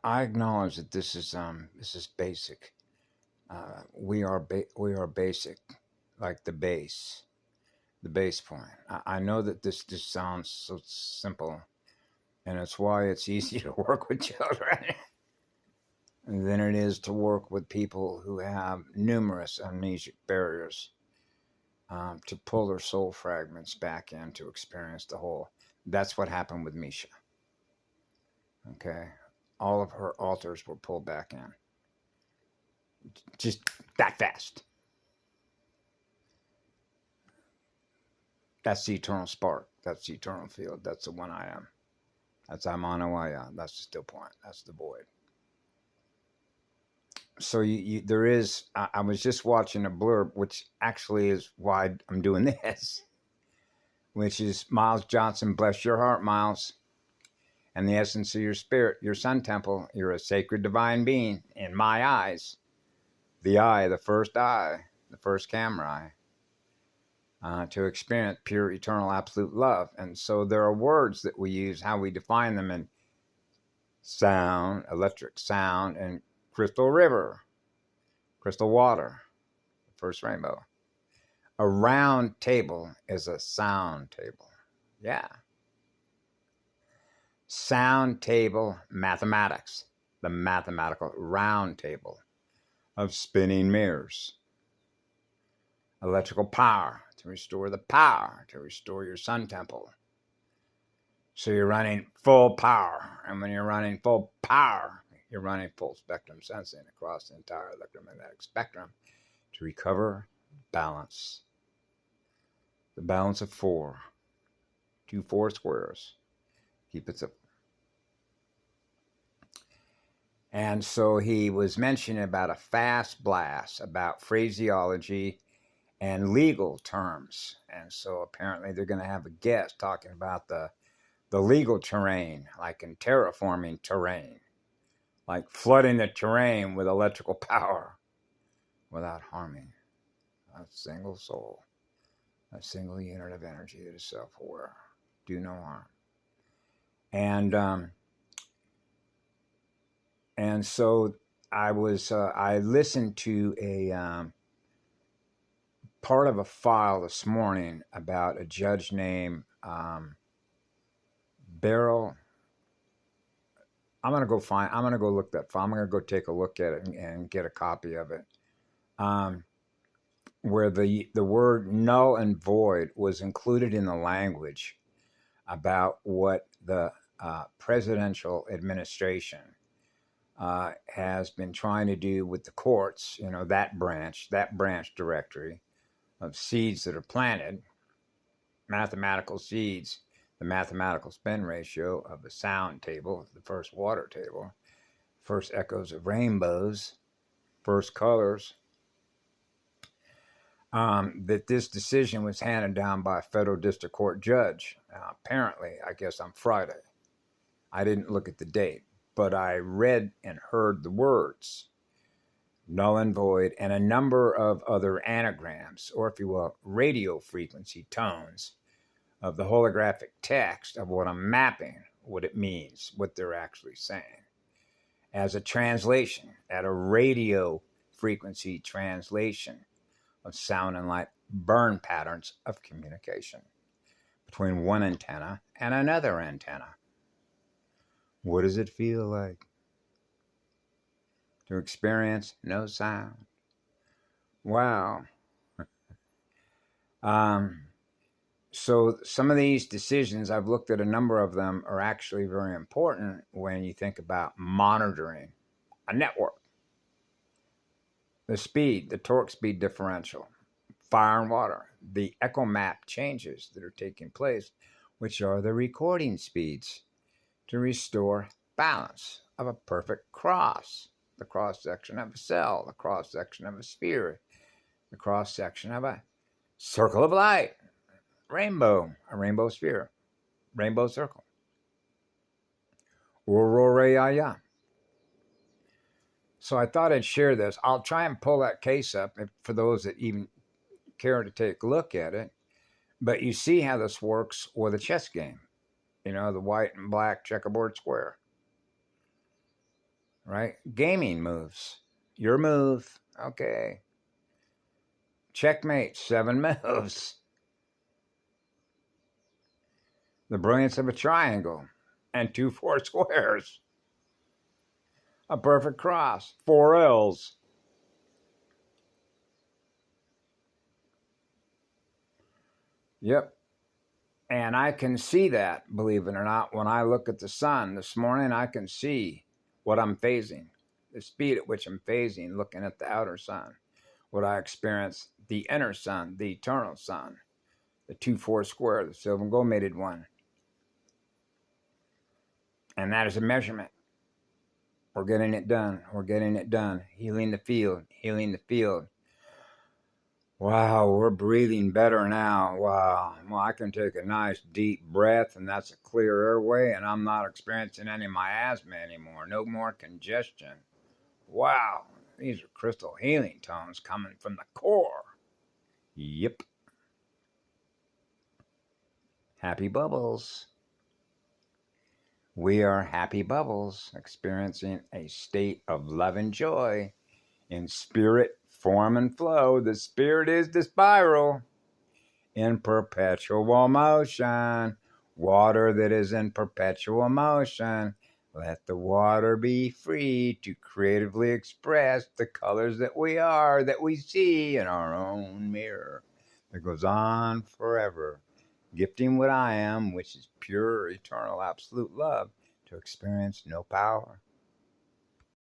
I acknowledge that this is basic. We are basic, like the base point. I know that this just sounds so simple, and it's why it's easier to work with children than it is to work with people who have numerous amnesic barriers, to pull their soul fragments back in to experience the whole. That's what happened with Misha. Okay, all of her altars were pulled back in, just that fast. That's the eternal spark. That's the eternal field. That's the one I am. That's I'm on Awaya. That's the still point. That's the void. So there is. I was just watching a blurb, which actually is why I'm doing this, which is Miles Johnson. Bless your heart, Miles, and the essence of your spirit, your sun temple. You're a sacred divine being in my eyes. The eye, the first camera eye. To experience pure, eternal, absolute love. And so there are words that we use, how we define them in sound, electric sound, and crystal river, crystal water, the first rainbow. A round table is a sound table. Yeah. Sound table mathematics, the mathematical round table of spinning mirrors. Electrical power, to restore the power, to restore your sun temple. So you're running full power. And when you're running full power, you're running full spectrum sensing across the entire electromagnetic spectrum to recover balance. The balance of 4. 2 4 squares. Keep it simple. And so he was mentioning about a fast blast, about phraseology and legal terms. And so apparently they're going to have a guest talking about the legal terrain, like in terraforming terrain, like flooding the terrain with electrical power without harming a single soul, a single unit of energy that is self-aware. Do no harm. And so I listened to a part of a file this morning about a judge named Beryl. I'm gonna go look that file. I'm gonna go take a look at it and get a copy of it. Where the word null and void was included in the language about what the presidential administration has been trying to do with the courts. You know, that branch directory of seeds that are planted, mathematical seeds, the mathematical spin ratio of the sound table, the first water table, first echoes of rainbows, first colors, that this decision was handed down by a federal district court judge. Apparently, I guess on Friday. I didn't look at the date, but I read and heard the words null and void, and a number of other anagrams, or if you will, radio frequency tones of the holographic text of what I'm mapping, what it means, what they're actually saying, as a translation, at a radio frequency translation of sound and light burn patterns of communication between one antenna and another antenna. What does it feel like to experience no sound? Wow. So some of these decisions, I've looked at a number of them, are actually very important when you think about monitoring a network. The speed, the torque speed differential, fire and water, the echo map changes that are taking place, which are the recording speeds to restore balance of a perfect cross, the cross section of a cell, the cross section of a sphere, the cross section of a circle of light, rainbow, a rainbow sphere, rainbow circle, Aurora. So I thought I'd share this. I'll try and pull that case up for those that even care to take a look at it. But you see how this works with a chess game. You know, the white and black checkerboard square. right? Gaming moves. Your move. Okay. Checkmate, 7 moves. The brilliance of a triangle and 2 4 squares. A perfect cross, 4 L's. Yep. And I can see that, believe it or not, when I look at the sun this morning, I can see what I'm phasing, the speed at which I'm phasing, looking at the outer sun, what I experience, the inner sun, the eternal sun, the 2 4 square, the silver and gold mated one. And that is a measurement. We're getting it done. We're getting it done. Healing the field, healing the field. Wow, we're breathing better now. Wow. Well, I can take a nice deep breath, and that's a clear airway, and I'm not experiencing any miasma anymore. No more congestion. Wow. These are crystal healing tones coming from the core. Yep. Happy bubbles. We are happy bubbles, experiencing a state of love and joy in spirit, form, and flow. The spirit is the spiral in perpetual motion. Water that is in perpetual motion. Let the water be free to creatively express the colors that we are, that we see in our own mirror, that goes on forever, gifting what I am, which is pure, eternal, absolute love, to experience no power,